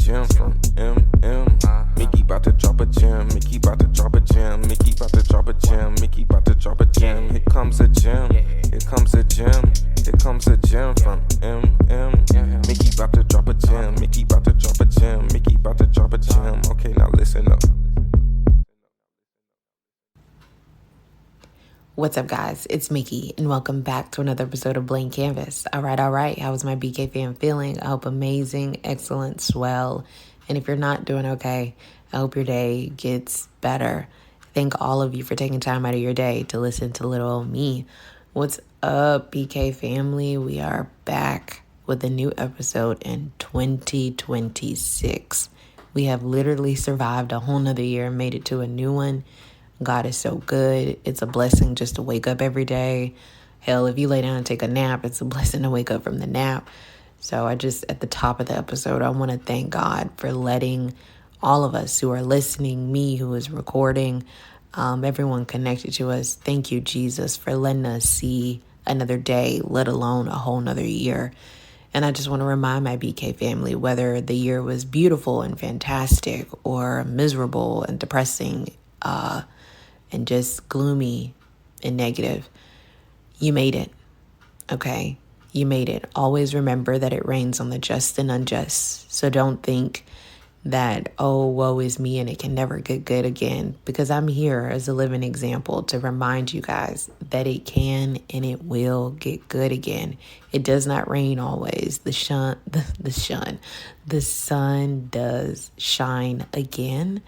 gem from MM. Mickey about to drop a gem. Mickey about to drop a gem. Mickey about to drop a gem. Mickey about to drop a gem. Here comes a gem. Here comes a gem. Here comes a gem from MM. Mickey about to drop a gem. Mickey about to drop a gem. Mickey about to drop a gem. Okay, now listen up. What's up, guys? It's Mickey, and welcome back to another episode of Blank Canvas. All right. How is my BK fam feeling? I hope amazing, excellent, swell. And if you're not doing okay, I hope your day gets better. Thank all of you for taking time out of your day to listen to little old me. What's up, BK family? We are back with a new episode in 2026. We have literally survived a whole nother year and made it to a new one. God is so good. It's a blessing just to wake up every day. Hell, if you lay down and take a nap, it's a blessing to wake up from the nap. So at the top of the episode, I want to thank God for letting all of us who are listening, me who is recording, everyone connected to us. Thank you, Jesus, for letting us see another day, let alone a whole nother year. And I just want to remind my BK family, whether the year was beautiful and fantastic or miserable and depressing, and just gloomy and negative, you made it, okay? You made it. Always remember that it rains on the just and unjust. So don't think that, oh, woe is me and it can never get good again, because I'm here as a living example to remind you guys that it can and it will get good again. It does not rain always. The sun does shine again.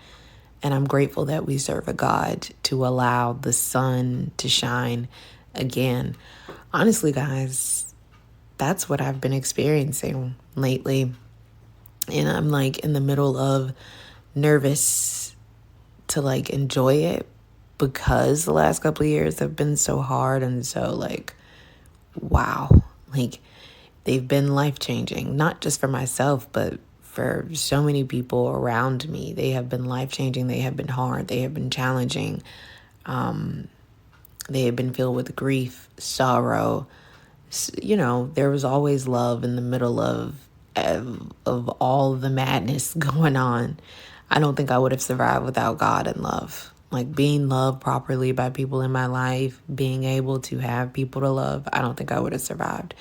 And I'm grateful that we serve a God to allow the sun to shine again. Honestly, guys, that's what I've been experiencing lately. And I'm in the middle of nervous to enjoy it, because the last couple of years have been so hard and so wow. They've been life-changing, not just for myself, but for so many people around me. They have been life-changing. They have been hard. They have been challenging. They have been filled with grief, sorrow. There was always love in the middle of all the madness going on. I don't think I would have survived without God and love. Being loved properly by people in my life, being able to have people to love, I don't think I would have survived.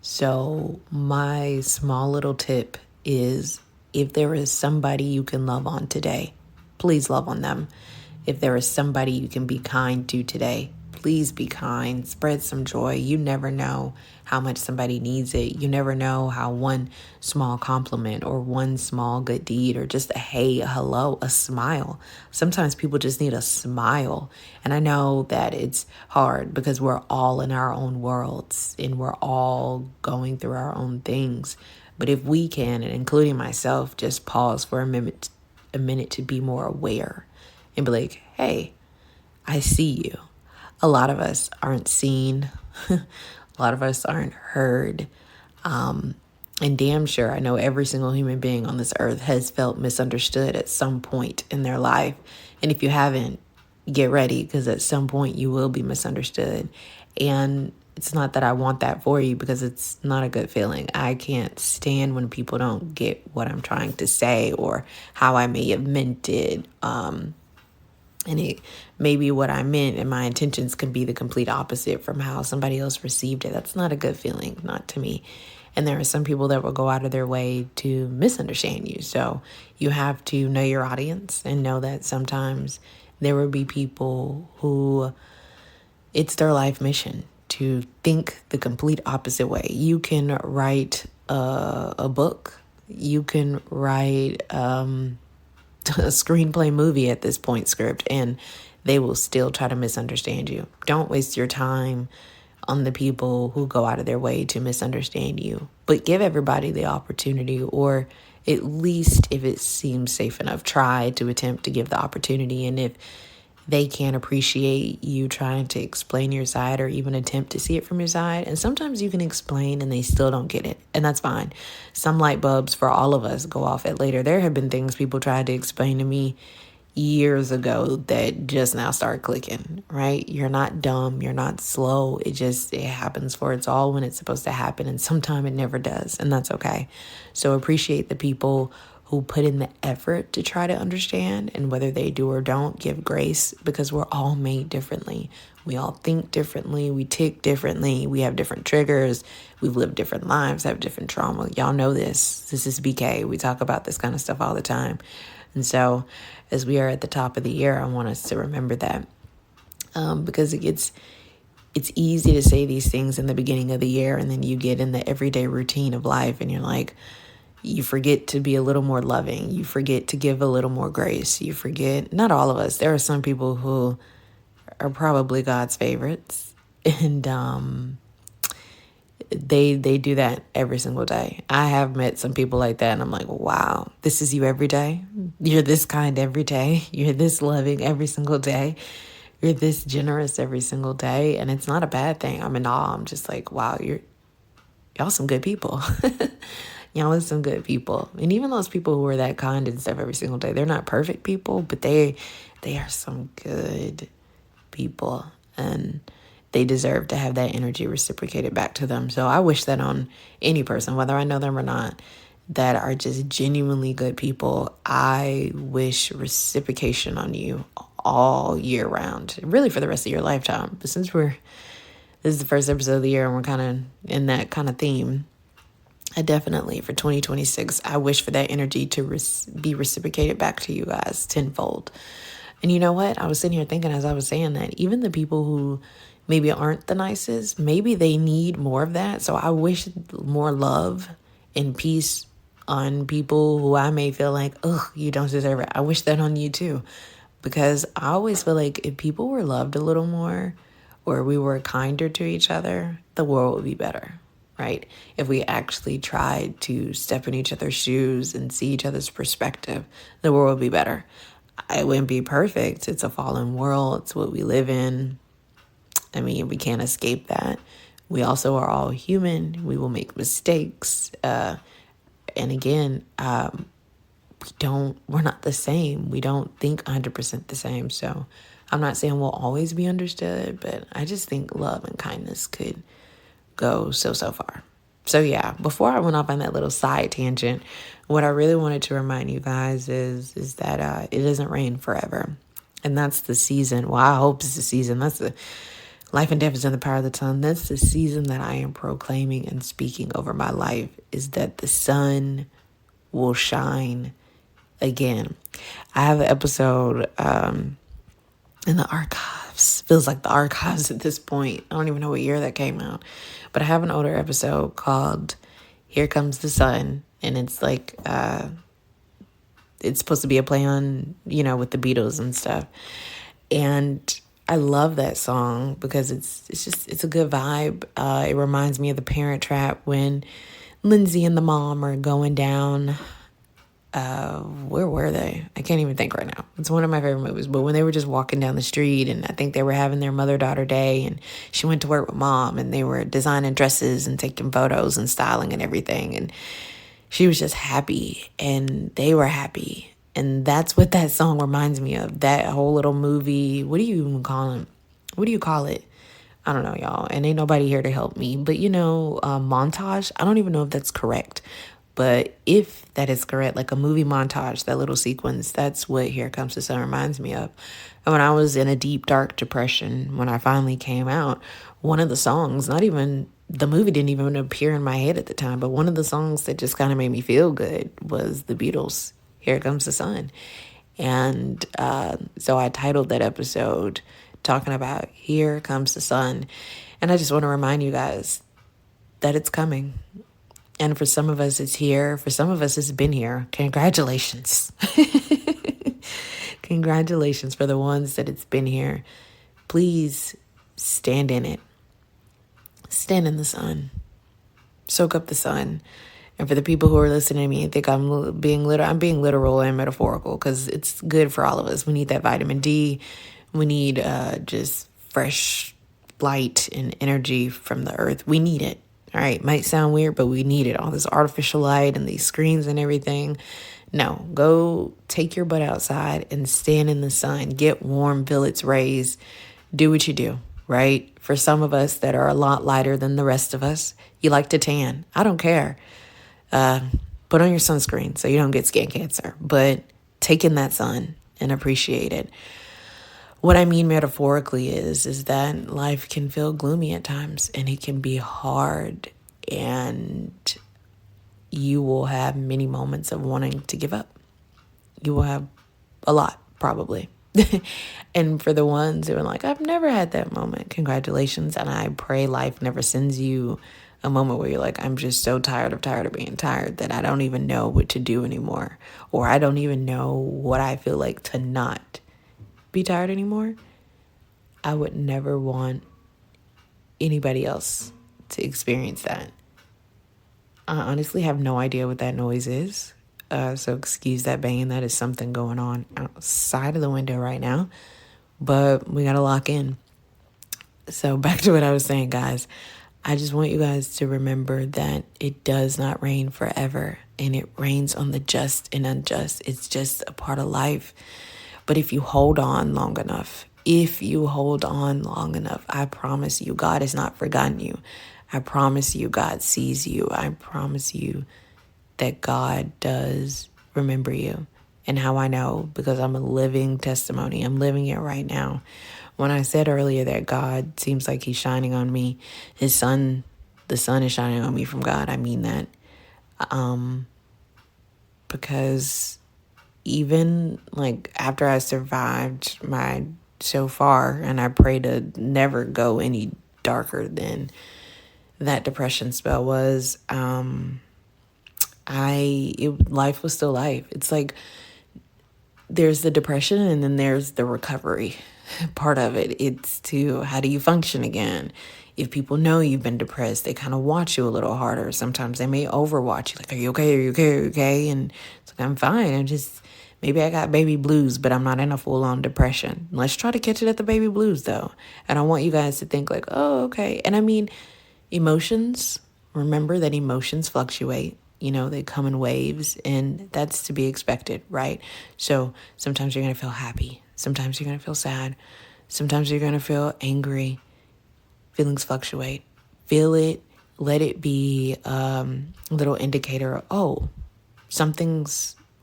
So my small little tip is, if there is somebody you can love on today, please love on them. If there is somebody you can be kind to today, please be kind. Spread some joy. You never know how much somebody needs it. You never know how one small compliment or one small good deed or just a hey, a hello, a smile. Sometimes people just need a smile. And I know that it's hard because we're all in our own worlds and we're all going through our own things. But if we can, and including myself, just pause for a minute to be more aware and be like, hey, I see you. A lot of us aren't seen. A lot of us aren't heard. And damn sure, I know every single human being on this earth has felt misunderstood at some point in their life. And if you haven't, get ready, because at some point you will be misunderstood. And it's not that I want that for you, because it's not a good feeling. I can't stand when people don't get what I'm trying to say or how I may have meant it. And it maybe what I meant and my intentions can be the complete opposite from how somebody else received it. That's not a good feeling, not to me. And there are some people that will go out of their way to misunderstand you. So you have to know your audience and know that sometimes there will be people who it's their life mission to think the complete opposite way. You can write a book. You can write a screenplay movie at this point, script, and they will still try to misunderstand you. Don't waste your time on the people who go out of their way to misunderstand you, but give everybody the opportunity, or at least if it seems safe enough, try to attempt to give the opportunity. And if they can't appreciate you trying to explain your side or even attempt to see it from your side, and sometimes you can explain and they still don't get it, and that's fine. Some light bulbs for all of us go off at later. There have been things people tried to explain to me years ago that just now start clicking, right? You're not dumb. You're not slow. It happens for it's all when it's supposed to happen. And sometimes it never does. And that's okay. So appreciate the people who put in the effort to try to understand, and whether they do or don't, give grace, because we're all made differently. We all think differently. We tick differently. We have different triggers. We've lived different lives, have different trauma. Y'all know this. This is BK. We talk about this kind of stuff all the time. And so as we are at the top of the year, I want us to remember that, because it's easy to say these things in the beginning of the year, and then you get in the everyday routine of life and you're like, you forget to be a little more loving. You forget to give a little more grace. You forget, not all of us. There are some people who are probably God's favorites, and they do that every single day. I have met some people like that, and I'm like, wow, this is you every day. You're this kind every day. You're this loving every single day. You're this generous every single day, and it's not a bad thing. I'm in awe. I'm just like, wow, y'all some good people. Y'all are some good people. And even those people who are that kind and stuff every single day, they're not perfect people, but they are some good people, and they deserve to have that energy reciprocated back to them. So I wish that on any person, whether I know them or not, that are just genuinely good people. I wish reciprocation on you all year round, really for the rest of your lifetime. But since this is the first episode of the year and we're kind of in that kind of theme, I definitely, for 2026, I wish for that energy to be reciprocated back to you guys tenfold. And you know what? I was sitting here thinking as I was saying that, even the people who maybe aren't the nicest, maybe they need more of that. So I wish more love and peace on people who I may feel like, ugh, you don't deserve it. I wish that on you too. Because I always feel like if people were loved a little more, or we were kinder to each other, the world would be better. Right? If we actually tried to step in each other's shoes and see each other's perspective, the world would be better. It wouldn't be perfect. It's a fallen world. It's what we live in. I mean, we can't escape that. We also are all human. We will make mistakes. And again, we're not the same. We don't think 100% the same. So I'm not saying we'll always be understood, but I just think love and kindness could go so far. So yeah, before I went off on that little side tangent, what I really wanted to remind you guys is that it doesn't rain forever. And that's the season. Well, I hope it's the season. That's the life and death is in the power of the tongue. That's the season that I am proclaiming and speaking over my life, is that the sun will shine again. I have an episode in the archives. Feels like the archives at this point. I don't even know what year that came out. But I have an older episode called Here Comes the Sun. And it's like, it's supposed to be a play on, with the Beatles and stuff. And I love that song because it's a good vibe. It reminds me of The Parent Trap when Lindsay and the mom are going down. Where were they? I can't even think right now. It's one of my favorite movies. But when they were just walking down the street, and I think they were having their mother-daughter day, and she went to work with mom, and they were designing dresses and taking photos and styling and everything. And she was just happy, and they were happy. And that's what that song reminds me of. That whole little movie. What do you even call it? What do you call it? I don't know, y'all. And ain't nobody here to help me. But, montage. I don't even know if that's correct. But if that is correct, like a movie montage, that little sequence, that's what Here Comes the Sun reminds me of. And when I was in a deep, dark depression, when I finally came out, one of the songs, not even, the movie didn't even appear in my head at the time, but one of the songs that just kind of made me feel good was the Beatles' Here Comes the Sun. And so I titled that episode talking about Here Comes the Sun. And I just want to remind you guys that it's coming. And for some of us, it's here. For some of us, it's been here. Congratulations. Congratulations for the ones that it's been here. Please stand in it. Stand in the sun. Soak up the sun. And for the people who are listening to me and think I'm being literal and metaphorical, because it's good for all of us. We need that vitamin D. We need just fresh light and energy from the earth. We need it. All right, might sound weird, but we need it. All this artificial light and these screens and everything. No, go take your butt outside and stand in the sun. Get warm, feel its rays. Do what you do, right? For some of us that are a lot lighter than the rest of us, you like to tan. I don't care. Put on your sunscreen so you don't get skin cancer, but take in that sun and appreciate it. What I mean metaphorically is that life can feel gloomy at times, and it can be hard, and you will have many moments of wanting to give up. You will have a lot, probably. And for the ones who are like, I've never had that moment, congratulations. And I pray life never sends you a moment where you're like, I'm just so tired of being tired that I don't even know what to do anymore. Or I don't even know what I feel like to not be tired anymore. I would never want anybody else to experience that. I honestly have no idea what that noise is. So excuse that banging. That is something going on outside of the window right now. But we got to lock in. So back to what I was saying, guys. I just want you guys to remember that it does not rain forever. And it rains on the just and unjust. It's just a part of life. But if you hold on long enough, I promise you, God has not forgotten you. I promise you, God sees you. I promise you that God does remember you. And how I know? Because I'm a living testimony. I'm living it right now. When I said earlier that God seems like he's shining on me, the sun is shining on me from God. I mean that. Because even like after I survived my so far, and I pray to never go any darker than that depression spell was, life was still life. It's like there's the depression and then there's the recovery part of it. It's how do you function again? If people know you've been depressed, they kind of watch you a little harder. Sometimes they may overwatch you, like, are you okay? Are you okay? Are you okay? And it's like, I'm fine. Maybe I got baby blues, but I'm not in a full-on depression. Let's try to catch it at the baby blues, though. I don't want you guys to think like, oh, okay. And I mean, emotions, remember that emotions fluctuate. They come in waves, and that's to be expected, right? So sometimes you're going to feel happy. Sometimes you're going to feel sad. Sometimes you're going to feel angry. Feelings fluctuate. Feel it. Let it be a little indicator.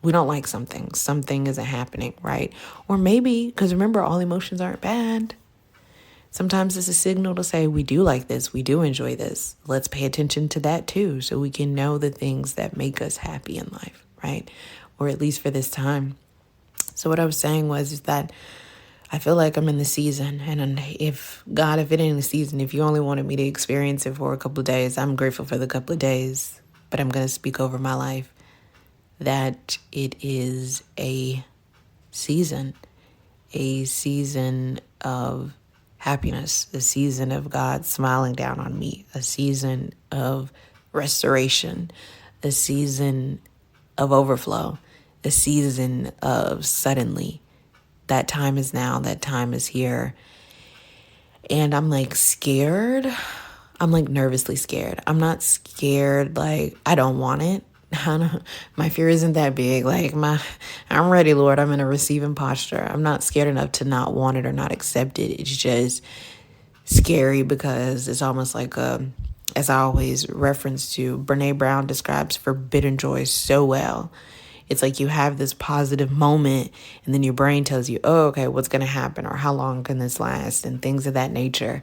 We don't like something. Something isn't happening, right? Or maybe, because remember, all emotions aren't bad. Sometimes it's a signal to say, we do like this. We do enjoy this. Let's pay attention to that too, so we can know the things that make us happy in life, right? Or at least for this time. So what I was saying is that I feel like I'm in the season. And if it ain't the season, if you only wanted me to experience it for a couple of days, I'm grateful for the couple of days. But I'm going to speak over my life that it is a season of happiness, a season of God smiling down on me, a season of restoration, a season of overflow, a season of suddenly. That time is now, that time is here. And I'm like scared. I'm like nervously scared. I'm not scared like I don't want it. My fear isn't that big. I'm ready, Lord. I'm in a receiving posture. I'm not scared enough to not want it or not accept it. It's just scary because it's almost like as I always reference to, Brene Brown describes forbidden joy so well. It's like you have this positive moment and then your brain tells you, oh, okay, what's going to happen, or how long can this last, and things of that nature.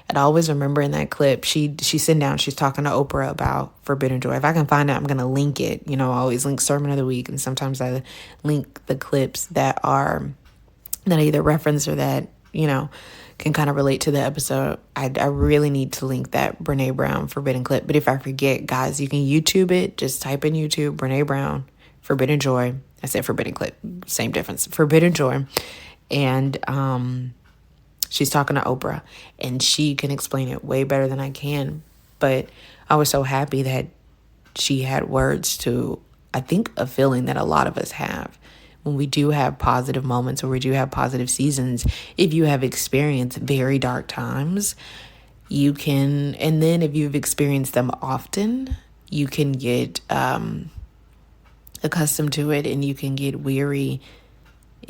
And I always remember in that clip, she's sitting down, she's talking to Oprah about forbidden joy. If I can find it, I'm going to link it. I always link Sermon of the Week, and sometimes I link the clips that I either reference or that, can kind of relate to the episode. I really need to link that Brene Brown forbidden clip. But if I forget, guys, you can YouTube it. Just type in YouTube, Brene Brown, forbidden joy. I said forbidden clip, same difference. Forbidden joy. And she's talking to Oprah, and she can explain it way better than I can. But I was so happy that she had words to, I think, a feeling that a lot of us have. When we do have positive moments, or we do have positive seasons, if you have experienced very dark times, you can, and then if you've experienced them often, you can get accustomed to it, and you can get weary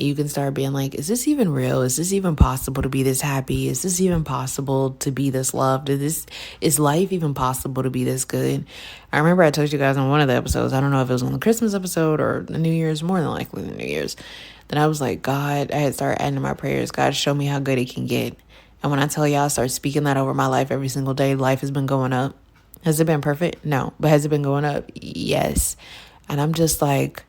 you can start being like, is this even real? Is this even possible to be this happy? Is this even possible to be this loved? Is life even possible to be this good? I remember I told you guys on one of the episodes, I don't know if it was on the Christmas episode or the New Year's, more than likely the New Year's, that I was like, God, I had started adding to my prayers, God, show me how good it can get. And when I tell y'all, I start speaking that over my life every single day, life has been going up. Has it been perfect? No. But has it been going up? Yes. And I'm just like,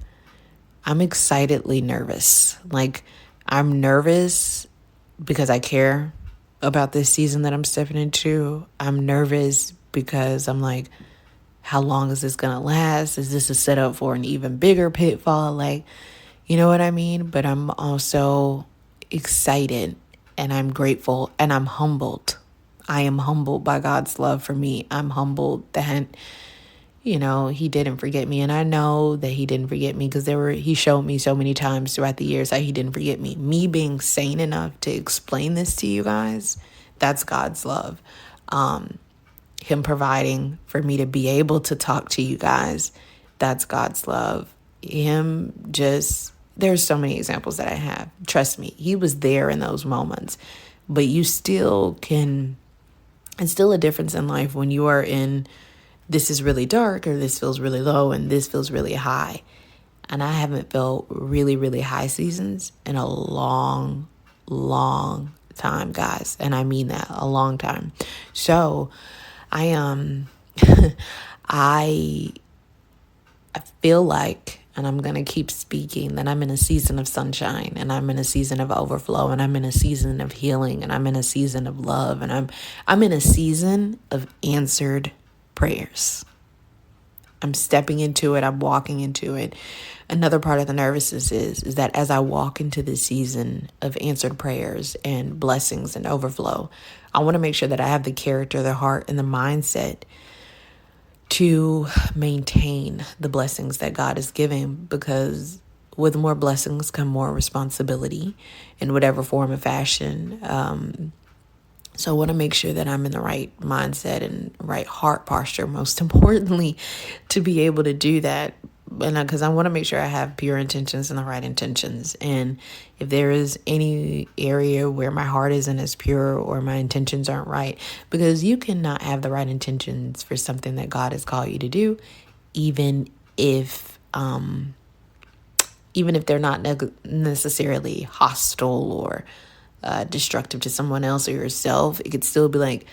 I'm excitedly nervous. Like, I'm nervous because I care about this season that I'm stepping into. I'm nervous because I'm like, how long is this going to last? Is this a setup for an even bigger pitfall? Like, you know what I mean? But I'm also excited and I'm grateful and I'm humbled. I am humbled by God's love for me. I'm humbled that, he didn't forget me. And I know that he didn't forget me because he showed me so many times throughout the years that he didn't forget me. Me being sane enough to explain this to you guys, that's God's love. Him providing for me to be able to talk to you guys, that's God's love. There's so many examples that I have. Trust me, he was there in those moments. But you still can, it's still a difference in life when you are in, this is really dark or this feels really low and this feels really high. And I haven't felt really, really high seasons in a long, long time, guys. And I mean that, a long time. So I I feel like, and I'm going to keep speaking, that I'm in a season of sunshine and I'm in a season of overflow and I'm in a season of healing and I'm in a season of love and I'm in a season of answered prayers. I'm stepping into it. I'm walking into it. Another part of the nervousness is that as I walk into this season of answered prayers and blessings and overflow, I want to make sure that I have the character, the heart, and the mindset to maintain the blessings that God is giving, because with more blessings come more responsibility in whatever form or fashion. So I want to make sure that I'm in the right mindset and right heart posture, most importantly, to be able to do that. And because I want to make sure I have pure intentions and the right intentions. And if there is any area where my heart isn't as pure or my intentions aren't right, because you cannot have the right intentions for something that God has called you to do, even if they're not necessarily hostile or destructive to someone else or yourself. It could still be like,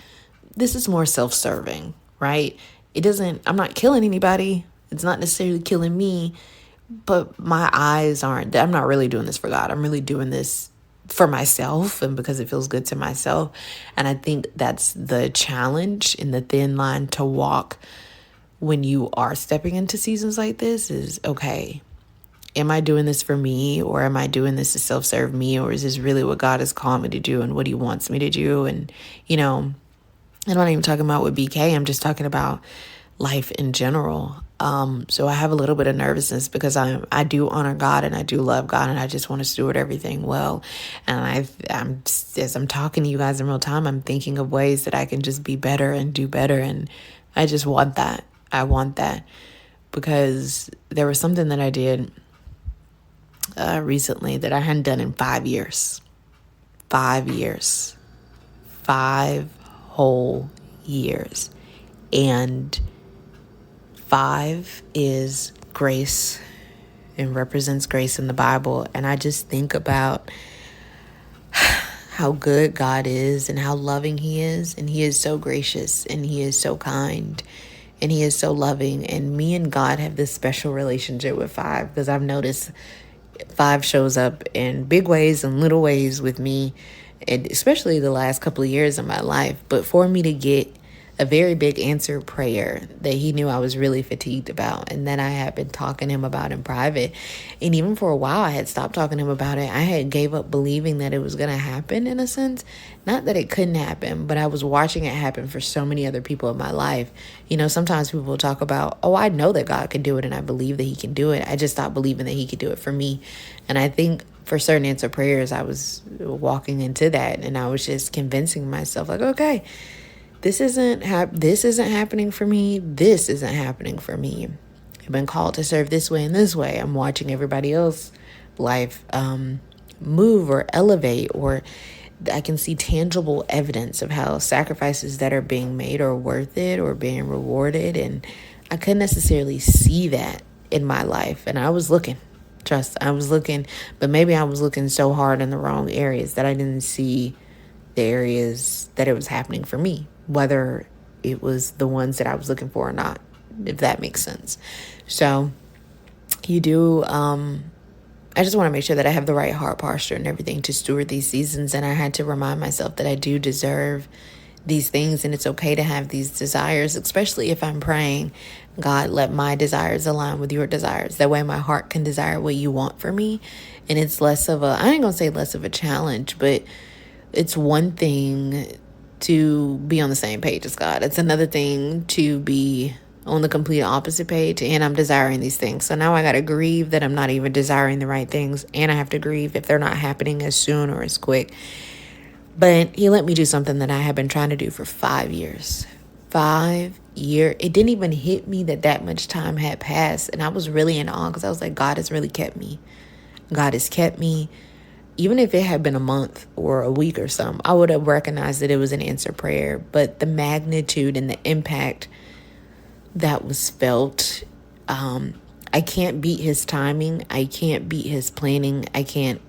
this is more self-serving, right? I'm not killing anybody. It's not necessarily killing me, but I'm not really doing this for God. I'm really doing this for myself and because it feels good to myself. And I think that's the challenge in the thin line to walk when you are stepping into seasons like this is, okay, am I doing this for me, or am I doing this to self-serve me, or is this really what God has called me to do and what he wants me to do? And, I'm not even talking about with BK. I'm just talking about life in general. So I have a little bit of nervousness because I do honor God and I do love God and I just want to steward everything well. And as I'm talking to you guys in real time, I'm thinking of ways that I can just be better and do better. And I just want that. I want that because there was something that I did recently that I hadn't done in 5 years. 5 years. 5 whole years. And 5 is grace and represents grace in the Bible. And I just think about how good God is and how loving he is. And he is so gracious and he is so kind and he is so loving. And me and God have this special relationship with 5 because I've noticed 5 shows up in big ways and little ways with me, and especially the last couple of years of my life. But for me to get a very big answered prayer that he knew I was really fatigued about, and that I had been talking to him about in private, and even for a while I had stopped talking to him about it. I had gave up believing that it was going to happen, in a sense. Not that it couldn't happen, but I was watching it happen for so many other people in my life. Sometimes people will talk about, oh, I know that God can do it and I believe that he can do it. I just stopped believing that he could do it for me. And I think for certain answered prayers, I was walking into that and I was just convincing myself like, okay, this isn't happening for me. This isn't happening for me. I've been called to serve this way and this way. I'm watching everybody else life move or elevate, or I can see tangible evidence of how sacrifices that are being made are worth it or being rewarded. And I couldn't necessarily see that in my life. And I was looking, I was looking, but maybe I was looking so hard in the wrong areas that I didn't see the areas that it was happening for me, whether it was the ones that I was looking for or not, if that makes sense. So you do, I just want to make sure that I have the right heart posture and everything to steward these seasons. And I had to remind myself that I do deserve these things, and it's okay to have these desires, especially if I'm praying, God, let my desires align with your desires. That way my heart can desire what you want for me. And it's less of I ain't gonna say less of a challenge, but it's one thing to be on the same page as God. It's another thing to be on the complete opposite page, and I'm desiring these things. So now I got to grieve that I'm not even desiring the right things, and I have to grieve if they're not happening as soon or as quick. But he let me do something that I have been trying to do for 5 years. 5 years. It didn't even hit me that much time had passed, and I was really in awe because I was like, God has really kept me. God has kept me. Even if it had been a month or a week or something, I would have recognized that it was an answered prayer. But the magnitude and the impact that was felt, I can't beat his timing. I can't beat his planning. I can't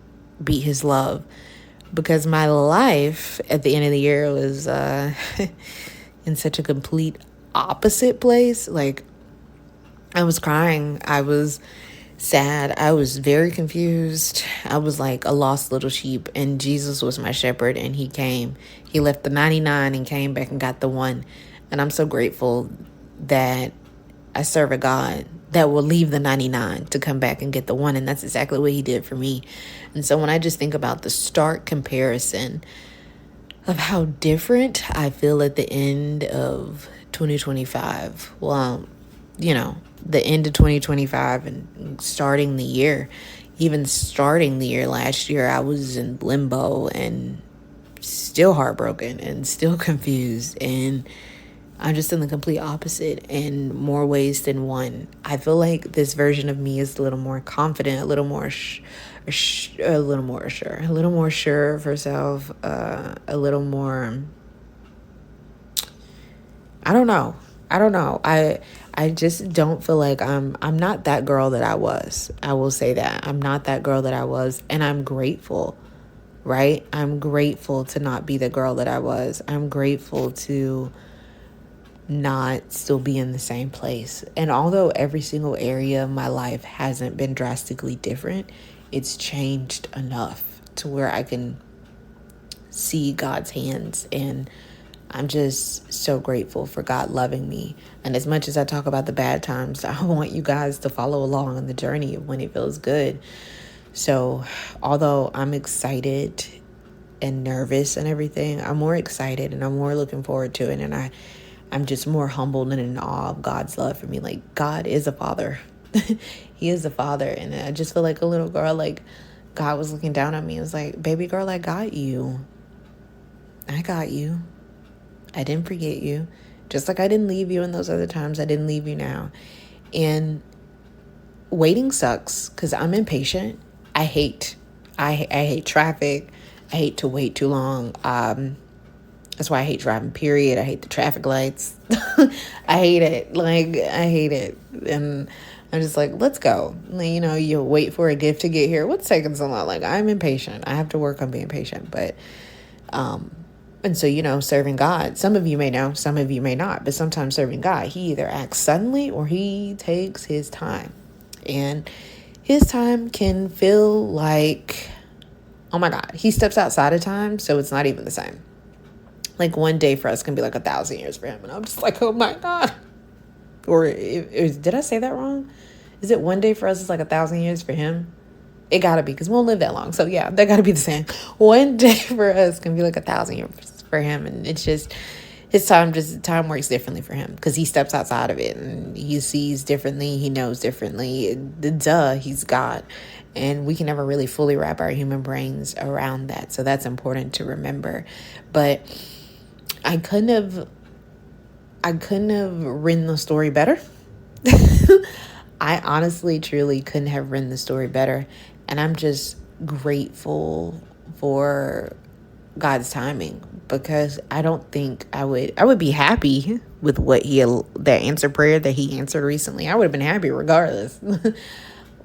beat his love, because my life at the end of the year was in such a complete opposite place. Like, I was crying. I was sad. I was very confused. I was like a lost little sheep, and Jesus was my shepherd, and he came. He left the 99 and came back and got the one. And I'm so grateful that I serve a God that will leave the 99 to come back and get the one. And that's exactly what he did for me. And so when I just think about the stark comparison of how different I feel at the end of 2025, well, the end of 2025 and starting the year, even starting the year last year, I was in limbo and still heartbroken and still confused, and I'm just in the complete opposite in more ways than one. I feel like this version of me is a little more confident, a little more sure of herself, a little more, I don't know. I just don't feel like I'm not that girl that I was. I will say that. I'm not that girl that I was, and I'm grateful, right? I'm grateful to not be the girl that I was. I'm grateful to not still be in the same place. And although every single area of my life hasn't been drastically different, it's changed enough to where I can see God's hands, and I'm just so grateful for God loving me. And as much as I talk about the bad times, I want you guys to follow along on the journey of when it feels good. So although I'm excited and nervous and everything, I'm more excited and I'm more looking forward to it. And I'm just more humbled and in awe of God's love for me. Like, God is a father. He is a father. And I just feel like a little girl, like God was looking down on me. It was like, baby girl, I got you. I got you. I didn't forget you. Just like I didn't leave you in those other times, I didn't leave you now. And waiting sucks because I'm impatient. I hate traffic. I hate to wait too long. That's why I hate driving, period. I hate the traffic lights. I hate it. I hate it. And I'm just like, let's go. You wait for a gift to get here. What's taking so long? Like, I'm impatient. I have to work on being patient. But, and so, serving God, some of you may know, some of you may not, but sometimes serving God, he either acts suddenly or he takes his time. And his time can feel like, oh my God, he steps outside of time, so it's not even the same. Like, one day for us can be like 1,000 years for him. And I'm just like, oh my God. Or did I say that wrong? Is it one day for us is like 1,000 years for him? It gotta be, because we won't live that long. So yeah, that gotta be the same. One day for us can be like 1,000 years for him. And it's just, time works differently for him because he steps outside of it and he sees differently. He knows differently. He's God. And we can never really fully wrap our human brains around that. So that's important to remember. But I couldn't have written the story better. I honestly, truly couldn't have written the story better. And I'm just grateful for God's timing, because I don't think I would be happy with that answer prayer that he answered recently. I would have been happy regardless.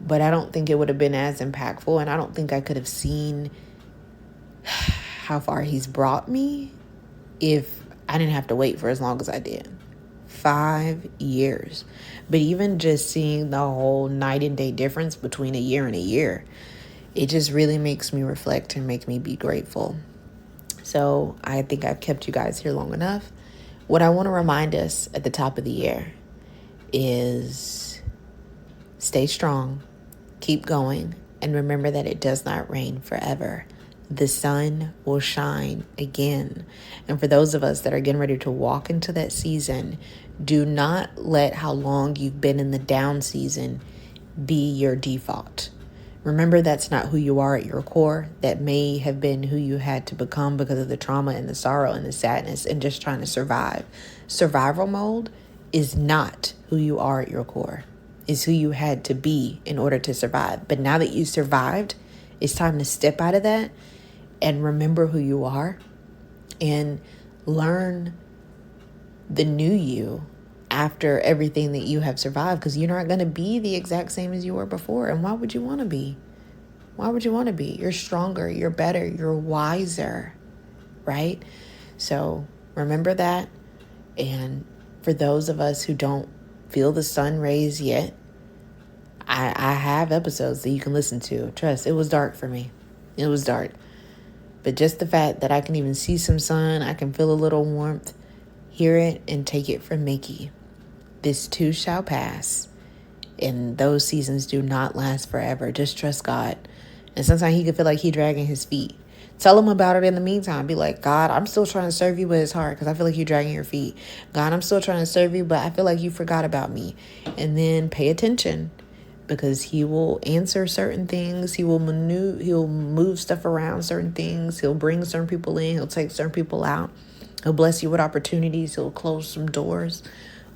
But I don't think it would have been as impactful, and I don't think I could have seen how far he's brought me if I didn't have to wait for as long as I did. 5 years. But even just seeing the whole night and day difference between a year and a year, it just really makes me reflect and make me be grateful. So I think I've kept you guys here long enough. What I want to remind us at the top of the year is stay strong, keep going, and remember that it does not rain forever. The sun will shine again. And for those of us that are getting ready to walk into that season, do not let how long you've been in the down season be your default. Remember, that's not who you are at your core. That may have been who you had to become because of the trauma and the sorrow and the sadness and just trying to survive. Survival mode is not who you are at your core. It's who you had to be in order to survive. But now that you survived, it's time to step out of that and remember who you are and learn the new you after everything that you have survived, because you're not going to be the exact same as you were before. And why would you want to be? Why would you want to be? You're stronger, you're better, you're wiser, right? So remember that. And for those of us who don't feel the sun rays yet, I have episodes that you can listen to. Trust, it was dark for me. It was dark. But just the fact that I can even see some sun, I can feel a little warmth, hear it and take it from Mickey. This too shall pass. And those seasons do not last forever. Just trust God. And sometimes he can feel like he dragging his feet. Tell him about it in the meantime. Be like, God, I'm still trying to serve you, but it's hard because I feel like you're dragging your feet. God, I'm still trying to serve you, but I feel like you forgot about me. And then pay attention, because he will answer certain things. He'll move stuff around certain things. He'll bring certain people in. He'll take certain people out. He'll bless you with opportunities. He'll close some doors.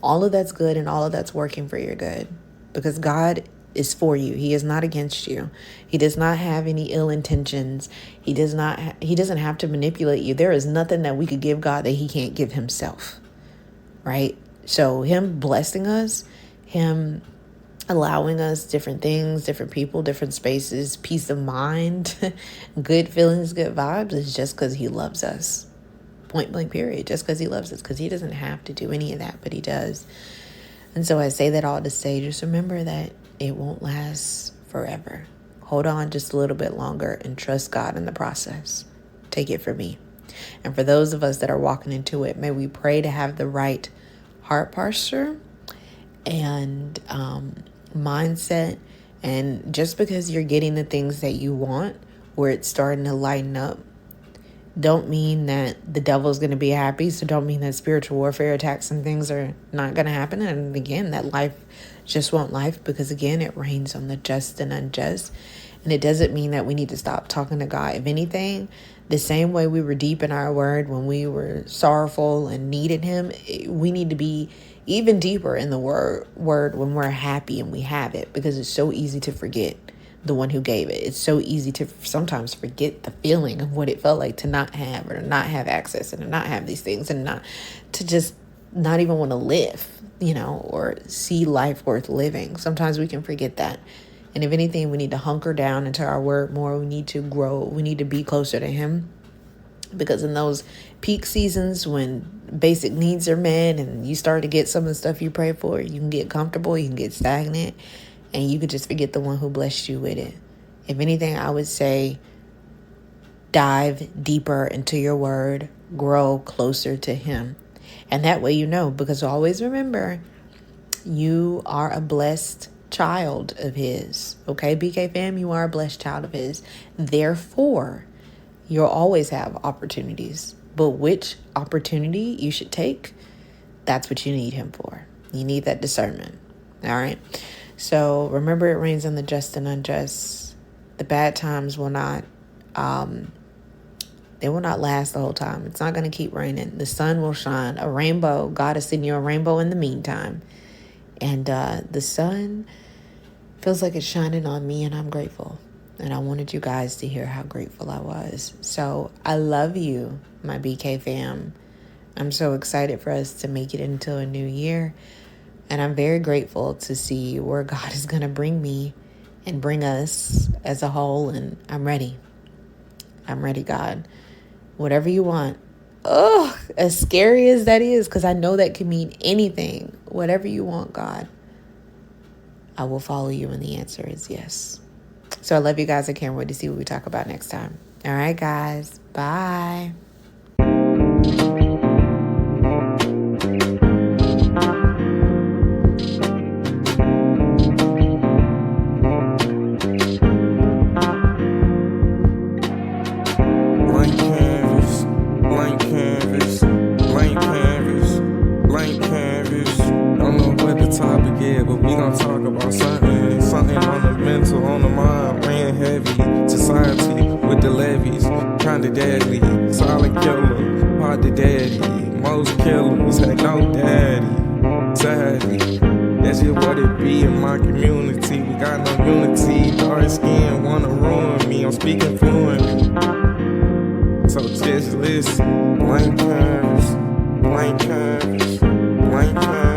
All of that's good, and all of that's working for your good, because God is for you. He is not against you. He does not have any ill intentions. He doesn't have to manipulate you. There is nothing that we could give God that he can't give himself, right? So him blessing us, him allowing us different things, different people, different spaces, peace of mind, good feelings, good vibes, is just because he loves us. Point blank period. Just because he loves us, because he doesn't have to do any of that, but he does. And so I say that all to say, just remember that it won't last forever. Hold on just a little bit longer and trust God in the process. Take it from me. And for those of us that are walking into it, may we pray to have the right heart posture and mindset. And just because you're getting the things that you want, where it's starting to lighten up, don't mean that the devil's going to be happy. So don't mean that spiritual warfare attacks and things are not going to happen. And again, that life just won't life, because again, it rains on the just and unjust. And it doesn't mean that we need to stop talking to God. If anything, the same way we were deep in our word when we were sorrowful and needed him, we need to be even deeper in the word when we're happy and we have it, because it's so easy to forget the one who gave it. It's so easy to sometimes forget the feeling of what it felt like to not have, or to not have access, and to not have these things, and not to just not even want to live, or see life worth living. Sometimes we can forget that. And if anything, we need to hunker down into our word more. We need to grow. We need to be closer to him, because in those peak seasons when basic needs are met and you start to get some of the stuff you pray for, you can get comfortable, you can get stagnant, and you could just forget the one who blessed you with it. If anything, I would say dive deeper into your word, grow closer to him. And that way because always remember, you are a blessed child of his. Okay, BK fam, you are a blessed child of his. Therefore, you'll always have opportunities. But which opportunity you should take, that's what you need him for. You need that discernment. All right. So remember, it rains on the just and unjust. The bad times will not, they will not last the whole time. It's not going to keep raining. The sun will shine. A rainbow. God is sending you a rainbow in the meantime. And the sun feels like it's shining on me, and I'm grateful. And I wanted you guys to hear how grateful I was. So I love you, my BK fam. I'm so excited for us to make it into a new year. And I'm very grateful to see where God is going to bring me and bring us as a whole. And I'm ready. I'm ready, God. Whatever you want. Oh, as scary as that is, because I know that can mean anything. Whatever you want, God, I will follow you. And the answer is yes. So I love you guys. I can't wait to see what we talk about next time. All right, guys. Bye. Topic, yeah, but we gon' talk about something on the mental, on the mind, weighing heavy. Society with the levies, kinda deadly. Silent killer, hard to daddy. Most killers had no daddy. Sadly, that's just what it be in my community. We got no unity. Dark skin wanna ruin me. I'm speaking fluently, so just listen. Blank canvas, blank canvas, blank canvas.